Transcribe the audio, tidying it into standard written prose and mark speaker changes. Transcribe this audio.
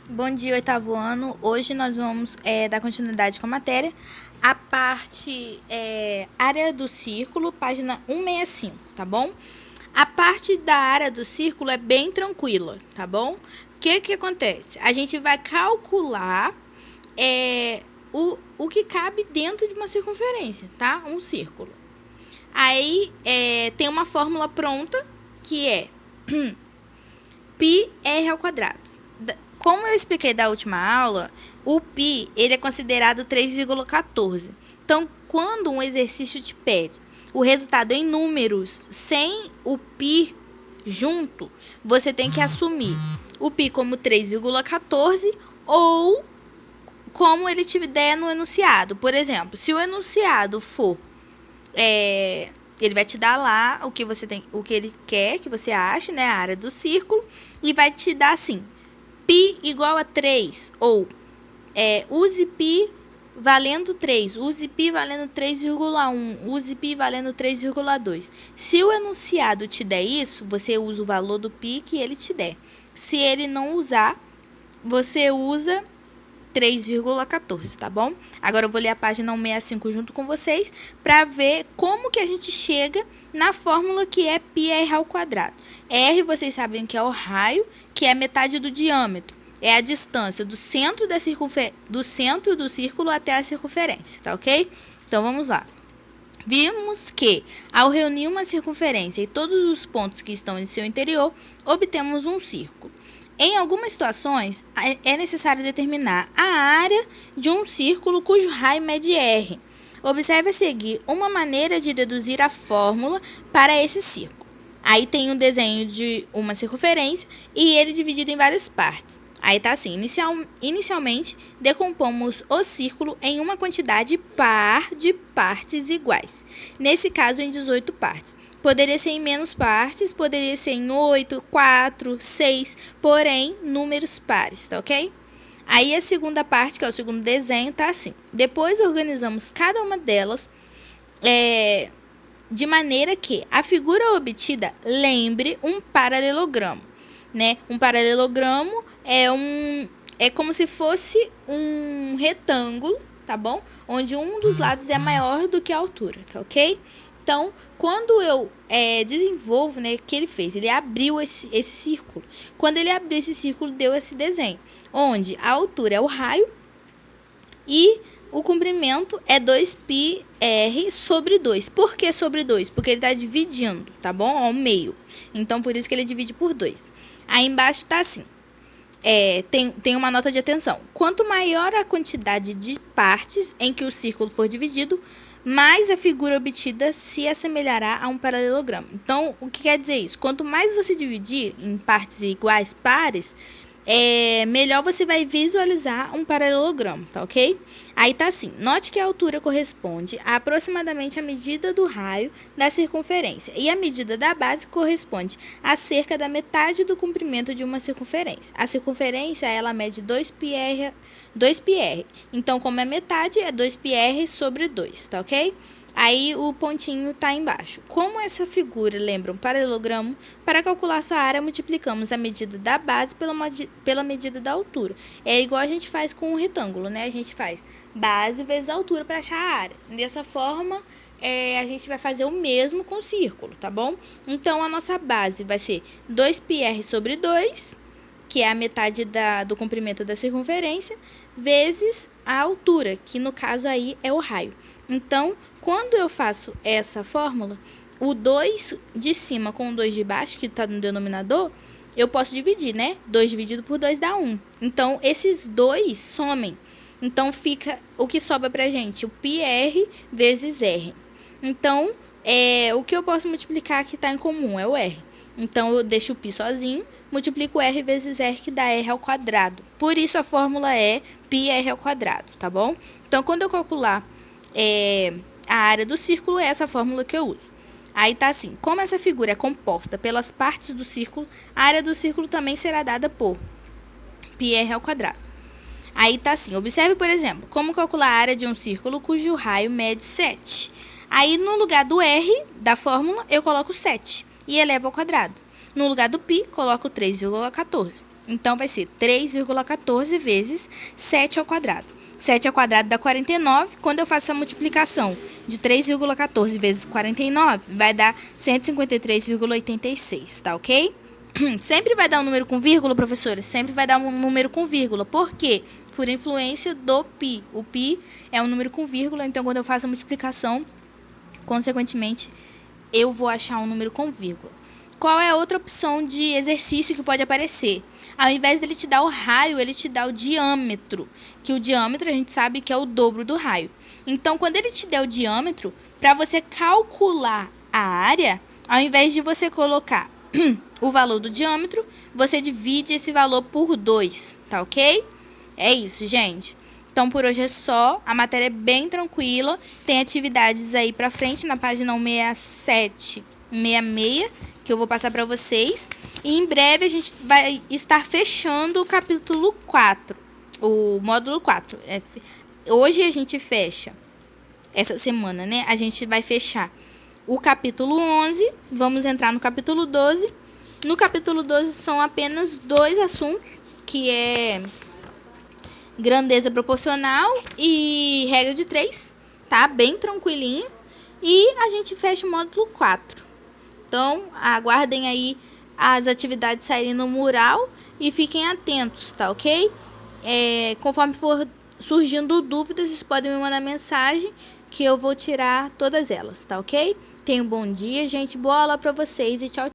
Speaker 1: Bom dia, oitavo ano. Hoje nós vamos dar continuidade com a matéria. A parte área do círculo, página 165, tá bom? A parte da área do círculo é bem tranquila, tá bom? O que acontece? A gente vai calcular o que cabe dentro de uma circunferência, tá? Um círculo. Aí tem uma fórmula pronta que é πr ao quadrado. Como eu expliquei da última aula, o π ele é considerado 3,14. Então, quando um exercício te pede o resultado em números sem o π junto, você tem que assumir o π como 3,14 ou como ele te der no enunciado. Por exemplo, se o enunciado for ele vai te dar lá o que ele quer que você ache, né, a área do círculo, e vai te dar assim: π igual a 3, ou use π valendo 3, use π valendo 3,1, use π valendo 3,2. Se o enunciado te der isso, você usa o valor do π que ele te der. Se ele não usar, você usa 3,14, tá bom? Agora eu vou ler a página 165 junto com vocês para ver como que a gente chega na fórmula que é πr ao quadrado. R vocês sabem que é o raio, que é metade do diâmetro. É a distância do centro do círculo até a circunferência, tá ok? Então vamos lá. Vimos que, ao reunir uma circunferência e todos os pontos que estão em seu interior, obtemos um círculo. Em algumas situações, é necessário determinar a área de um círculo cujo raio mede R. Observe a seguir uma maneira de deduzir a fórmula para esse círculo. Aí tem um desenho de uma circunferência e ele dividido em várias partes. Aí tá assim: inicialmente, decompomos o círculo em uma quantidade par de partes iguais. Nesse caso, em 18 partes. Poderia ser em menos partes, poderia ser em 8, 4, 6, porém, números pares, tá ok? Aí a segunda parte, que é o segundo desenho, tá assim. Depois organizamos cada uma delas de maneira que a figura obtida lembre um paralelogramo, né? Um paralelogramo é como se fosse um retângulo, tá bom? Onde um dos lados é maior do que a altura, tá ok? Então, quando eu desenvolvo, né, o que ele fez? Ele abriu esse círculo. Quando ele abriu esse círculo, deu esse desenho, onde a altura é o raio e o comprimento é 2πr sobre 2. Por que sobre 2? Porque ele está dividindo, tá bom? Ao meio. Então, por isso que ele divide por 2. Aí embaixo está assim. Tem uma nota de atenção. Quanto maior a quantidade de partes em que o círculo for dividido, mais a figura obtida se assemelhará a um paralelogramo. Então, o que quer dizer isso? Quanto mais você dividir em partes iguais, pares, melhor você vai visualizar um paralelogramo, tá ok? Aí tá assim: note que a altura corresponde a aproximadamente a medida do raio da circunferência e a medida da base corresponde a cerca da metade do comprimento de uma circunferência. A circunferência, ela mede 2πr. Então, como é metade, é 2πr sobre 2, tá ok? Aí o pontinho está embaixo. Como essa figura lembra um paralelogramo, para calcular sua área, multiplicamos a medida da base pela medida da altura. É igual a gente faz com um retângulo, né? A gente faz base vezes altura para achar a área. Dessa forma, a gente vai fazer o mesmo com o círculo, tá bom? Então, a nossa base vai ser 2πr sobre 2, que é a metade do comprimento da circunferência, vezes a altura, que no caso aí é o raio. Então, quando eu faço essa fórmula, o 2 de cima com o 2 de baixo, que está no denominador, eu posso dividir, né? 2 dividido por 2 dá 1. Então, esses dois somem. Então, fica o que sobra pra gente, o πr vezes r. Então, o que eu posso multiplicar que está em comum é o r. Então, eu deixo o π sozinho, multiplico r vezes r, que dá r ao quadrado. Por isso, a fórmula é πr ao quadrado, tá bom? Então, quando eu calcular a área do círculo, é essa fórmula que eu uso. Aí tá assim: como essa figura é composta pelas partes do círculo, a área do círculo também será dada por πr ao quadrado. Aí tá assim: observe, por exemplo, como calcular a área de um círculo cujo raio mede 7. Aí, no lugar do r da fórmula, eu coloco 7 e elevo ao quadrado. No lugar do π, coloco 3,14. Então, vai ser 3,14 vezes 7 ao quadrado. 7 ao quadrado dá 49. Quando eu faço a multiplicação de 3,14 vezes 49, vai dar 153,86, tá ok? Sempre vai dar um número com vírgula, professora? Sempre vai dar um número com vírgula. Por quê? Por influência do π. O π é um número com vírgula, então quando eu faço a multiplicação, consequentemente, eu vou achar um número com vírgula. Qual é a outra opção de exercício que pode aparecer? Ao invés dele te dar o raio, ele te dá o diâmetro, que o diâmetro a gente sabe que é o dobro do raio. Então, quando ele te der o diâmetro, para você calcular a área, ao invés de você colocar o valor do diâmetro, você divide esse valor por 2, tá ok? É isso, gente. Então, por hoje é só. A matéria é bem tranquila. Tem atividades aí pra frente na página 167, 166, que eu vou passar pra vocês. E em breve a gente vai estar fechando o capítulo 4, o módulo 4. Hoje a gente fecha, essa semana, né? A gente vai fechar o capítulo 11, vamos entrar no capítulo 12. No capítulo 12 são apenas 2 assuntos, que é grandeza proporcional e regra de 3, tá? Bem tranquilinho. E a gente fecha o módulo 4. Então, aguardem aí as atividades saírem no mural e fiquem atentos, tá ok? Conforme for surgindo dúvidas, vocês podem me mandar mensagem que eu vou tirar todas elas, tá ok? Tenham um bom dia, gente. Boa aula pra vocês e tchau.